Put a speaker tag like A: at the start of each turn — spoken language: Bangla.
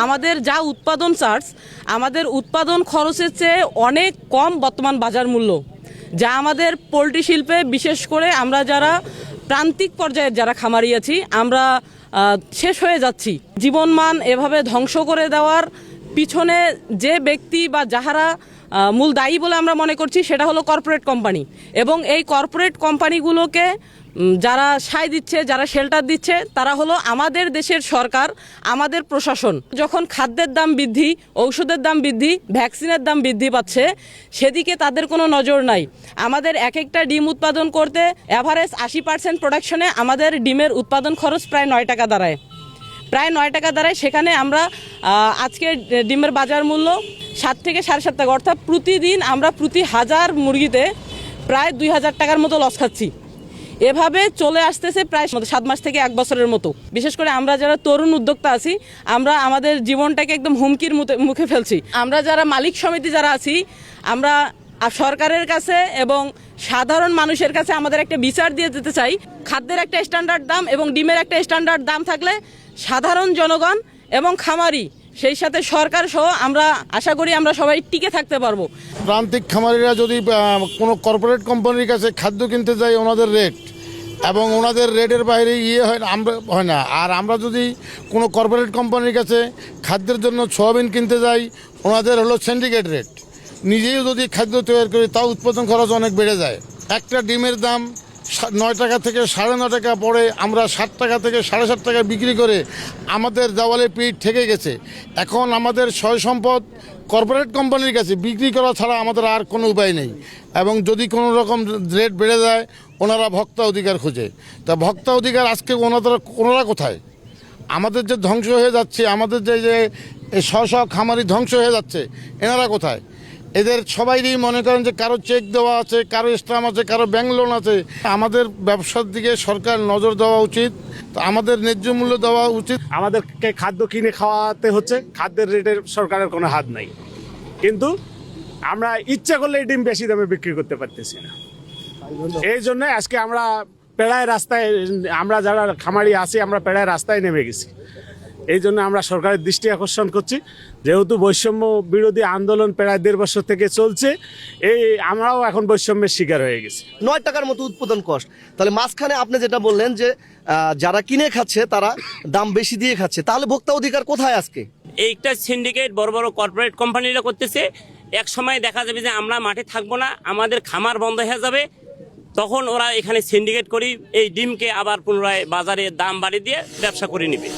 A: আমাদের যা উৎপাদন চার্জ, আমাদের উৎপাদন খরচের চেয়ে অনেক কম বর্তমান বাজার মূল্য, যা আমাদের পোলট্রি শিল্পে বিশেষ করে আমরা যারা প্রান্তিক পর্যায়ের যারা খামারি আছি আমরা শেষ হয়ে যাচ্ছি। জীবনমান এভাবে ধ্বংস করে দেওয়ার পিছনে যে ব্যক্তি বা যাহারা মূল দায়ী বলে আমরা মনে করছি সেটা হলো কর্পোরেট কোম্পানি, এবং এই কর্পোরেট কোম্পানিগুলোকে যারা সায় দিচ্ছে, যারা শেল্টার দিচ্ছে, তারা হলো আমাদের দেশের সরকার, আমাদের প্রশাসন। যখন খাদ্যের দাম বৃদ্ধি, ঔষধের দাম বৃদ্ধি, ভ্যাকসিনের দাম বৃদ্ধি পাচ্ছে, সেদিকে তাদের কোনো নজর নাই। আমাদের এক একটা ডিম উৎপাদন করতে অ্যাভারেজ 80% প্রোডাকশনে আমাদের ডিমের উৎপাদন খরচ প্রায় 9 টাকা দাঁড়ায়, সেখানে আমরা আজকে ডিমের বাজার মূল্য 7 থেকে 7.5 টাকা, অর্থাৎ প্রতিদিন আমরা প্রতি 1000 মুরগিতে প্রায় 2000 টাকার মতো লস খাচ্ছি। এভাবে চলে আসতেছে প্রায় 7 মাস থেকে 1 বছরের মতো। বিশেষ করে আমরা যারা তরুণ উদ্যোক্তা আছি, আমরা আমাদের জীবনটাকে একদম হুমকির মুখে ফেলছি। আমরা যারা মালিক সমিতি যারা আছি, আমরা সরকারের কাছে এবং সাধারণ মানুষের কাছে আমাদের একটা বিচার দিয়ে দিতে চাই। খাদ্যের একটা স্ট্যান্ডার্ড দাম এবং ডিমের একটা স্ট্যান্ডার্ড দাম থাকলে সাধারণ জনগণ এবং খামারি, সেই সাথে সরকার সহ আমরা আশা করি আমরা সবাই টিকে থাকতে পারবো।
B: প্রান্তিক খামারিরা যদি কোনো কর্পোরেট কোম্পানির কাছে খাদ্য কিনতে যাই, ওনাদের রেট এবং ওনাদের রেটের বাইরে হয় না। আর আমরা যদি কোনো কর্পোরেট কোম্পানির কাছে খাদ্যের জন্য সয়াবিন কিনতে যাই, ওনাদের হলো সিন্ডিকেট রেট। নিজেও যদি খাদ্য তৈরি করি তাও উৎপাদন খরচ অনেক বেড়ে যায়। একটা ডিমের দাম 9 টাকা থেকে 9.5 টাকা পড়ে আমরা 7 টাকা থেকে 7.5 টাকা বিক্রি করে আমাদের দেওয়ালে পিঠ থেকে গেছে। এখন আমাদের সয় সম্পদ কর্পোরেট কোম্পানির কাছে বিক্রি করা ছাড়া আমাদের আর কোনো উপায় নেই। এবং যদি কোনো রকম রেট বেড়ে যায়, ওনারা ভোক্তা অধিকার খোঁজে। তা ভোক্তা অধিকার আজকে ওনারা কোথায়? আমাদের যে ধ্বংস হয়ে যাচ্ছে, আমাদের যে স্ব খামারি ধ্বংস হয়ে যাচ্ছে, এনারা কোথায়? এদের সবাইরই মনে করেন যে কারো চেক দেওয়া আছে, কারো স্ট্যাম্প আছে, কারো ব্যাংক লোন আছে। আমাদের ব্যবসার দিকে সরকার নজর দেওয়া উচিত, তো আমাদের ন্যায্য মূল্য দেওয়া উচিত।
C: আমাদেরকে খাদ্য কিনে খাওয়াতে হচ্ছে, খাদ্যের রেটের সরকারের কোনো হাত নাই, কিন্তু আমরা ইচ্ছা করলে ডিম বেশি দামে বিক্রি করতে পারতেছি না। এই জন্য আজকে আমরা পেড়ায় রাস্তায়, আমরা যারা খামারি আছি আমরা পেড়ায় রাস্তায় নেমে গেছি। এই জন্য আমরা সরকারের দৃষ্টি আকর্ষণ করছি, যেহেতু বৈষম্য বিরোধী আন্দোলন প্রায় 1.5 বছর থেকে চলছে, আমরাও এখন বৈষম্যের শিকার হয়ে গেছি।
D: 9 টাকার মতো উৎপাদন কষ্ট, তাহলে মাঝখানে আপনি যেটা বললেন যে যারা কিনে খাচ্ছে তারা দাম বেশি দিয়ে খাচ্ছে, তাহলে ভোক্তা অধিকার কোথায় আজকে?
E: এইটা সিন্ডিকেট বড় বড় কর্পোরেট কোম্পানিরা করতেছে। এক সময় দেখা যাবে যে আমরা মাঠে থাকবো না, আমাদের খামার বন্ধ হয়ে যাবে, তখন ওরা এখানে সিন্ডিকেট করি এই ডিমকে আবার পুনরায় বাজারে দাম বাড়িয়ে দিয়ে ব্যবসা করে নেবে।